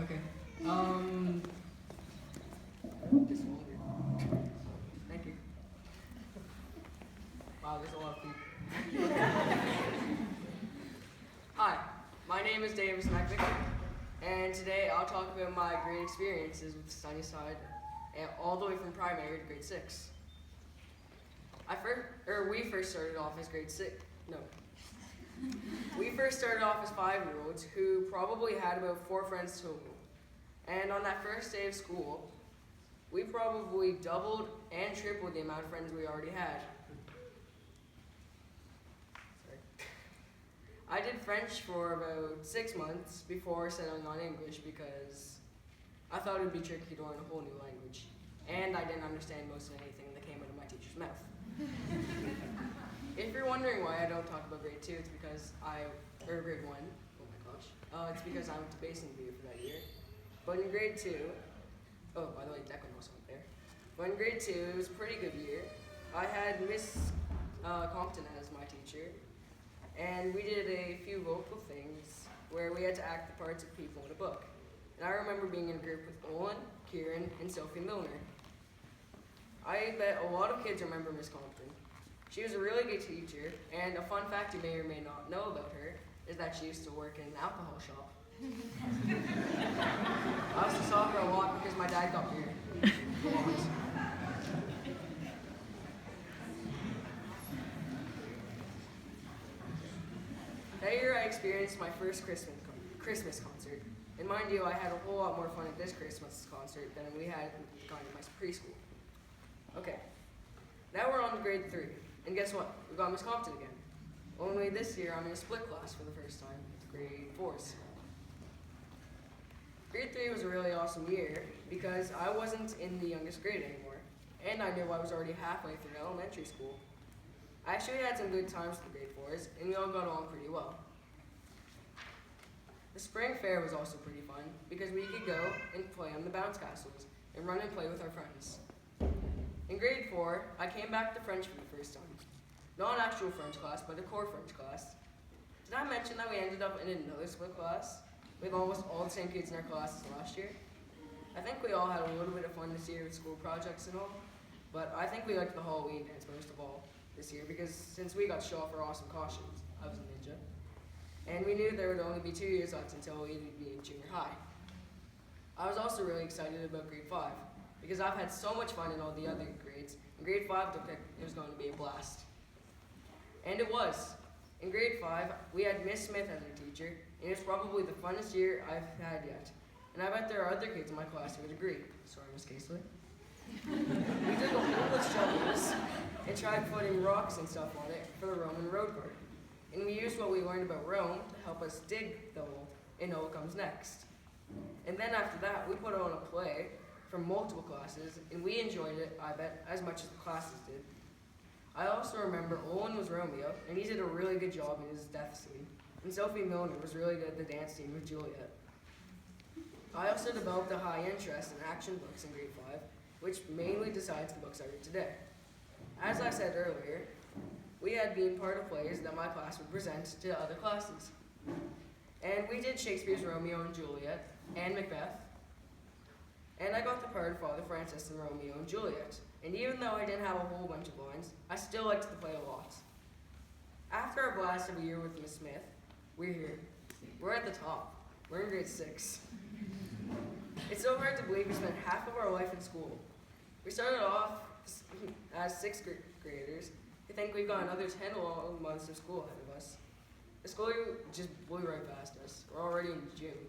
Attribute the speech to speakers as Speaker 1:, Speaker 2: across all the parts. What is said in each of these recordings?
Speaker 1: Okay. Just hold it. Thank you. Wow, there's a lot of people. Hi, my name is Davis McVicker, and today I'll talk about my great experiences with Sunnyside, and all the way from primary to grade 6. We first started off as grade 6. No. We first started off as 5-year-olds who probably had about 4 friends total. And on that first day of school, we probably doubled and tripled the amount of friends we already had. Sorry. I did French for about 6 months before settling on English because I thought it would be tricky to learn a whole new language. And I didn't understand most of anything that came out of my teacher's mouth. If you're wondering why I don't talk about grade 2, it's because grade 1, oh my gosh. It's because I went to Basin View for that year. But in grade 2, oh, by the way, Declan also went there. But in grade 2, it was a pretty good year. I had Miss Compton as my teacher, and we did a few vocal things where we had to act the parts of people in a book. And I remember being in a group with Olin, Kieran, and Sophie Milner. I bet a lot of kids remember Miss Compton. She was a really good teacher, and a fun fact you may or may not know about her is that she used to work in an alcohol shop. I also saw her a lot because my dad got married. That year I experienced my first Christmas concert. And mind you, I had a whole lot more fun at this Christmas concert than we had gone to my preschool. Okay, now we're on to grade 3. And guess what? We got Miss Compton again. Only this year I'm in a split class for the first time with grade 4s. Grade 3 was a really awesome year because I wasn't in the youngest grade anymore. And I knew I was already halfway through elementary school. I actually had some good times with the grade 4s, and we all got along pretty well. The spring fair was also pretty fun because we could go and play on the bounce castles and run and play with our friends. In grade 4, I came back to French for the first time. Not an actual French class, but a core French class. Did I mention that we ended up in another split class with almost all the same kids in our class as last year? I think we all had a little bit of fun this year with school projects and all, but I think we liked the Halloween dance most of all this year because since we got shot for awesome costumes, I was a ninja, and we knew there would only be 2 years left until we'd be in junior high. I was also really excited about grade 5 because I've had so much fun in all the other grades, and grade 5 looked like it was going to be a blast. And it was. In grade 5, we had Miss Smith as our teacher, and it was probably the funnest year I've had yet. And I bet there are other kids in my class who would agree. Sorry, Miss Casely. We took a hole with shovels and tried putting rocks and stuff on it for the Roman road guard. And we used what we learned about Rome to help us dig the hole and know what comes next. And then after that, we put on a play from multiple classes, and we enjoyed it, I bet, as much as the classes did. I also remember Owen was Romeo, and he did a really good job in his death scene. And Sophie Milner was really good at the dance scene with Juliet. I also developed a high interest in action books in grade 5, which mainly decides the books I read today. As I said earlier, we had been part of plays that my class would present to other classes. And we did Shakespeare's Romeo and Juliet and Macbeth. And I got the part of Father Francis in Romeo and Juliet. And even though I didn't have a whole bunch of lines, I still liked the play a lot. After our blast of a year with Miss Smith, we're here. We're at the top. We're in grade 6. It's so hard to believe we spent half of our life in school. We started off as 6th graders. I think we've got another 10 long months of school ahead of us. The school year just blew right past us. We're already in June.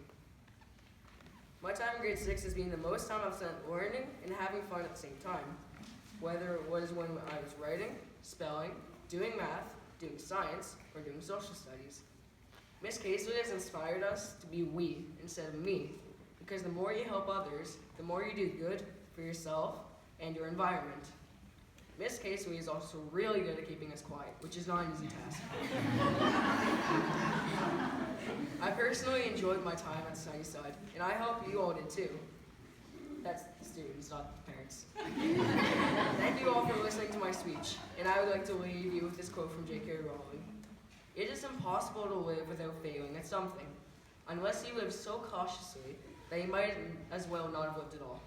Speaker 1: My time in grade 6 has been the most time I've spent learning and having fun at the same time. Whether it was when I was writing, spelling, doing math, doing science, or doing social studies. Miss Casely has inspired us to be we instead of me, because the more you help others, the more you do good for yourself and your environment. Miss Casely is also really good at keeping us quiet, which is not an easy task. I personally enjoyed my time at Sunnyside, and I hope you all did too. That's the students, not the parents. Thank you all for listening to my speech, and I would like to leave you with this quote from J.K. Rowling. It is impossible to live without failing at something, unless you live so cautiously that he might as well not have lived at all.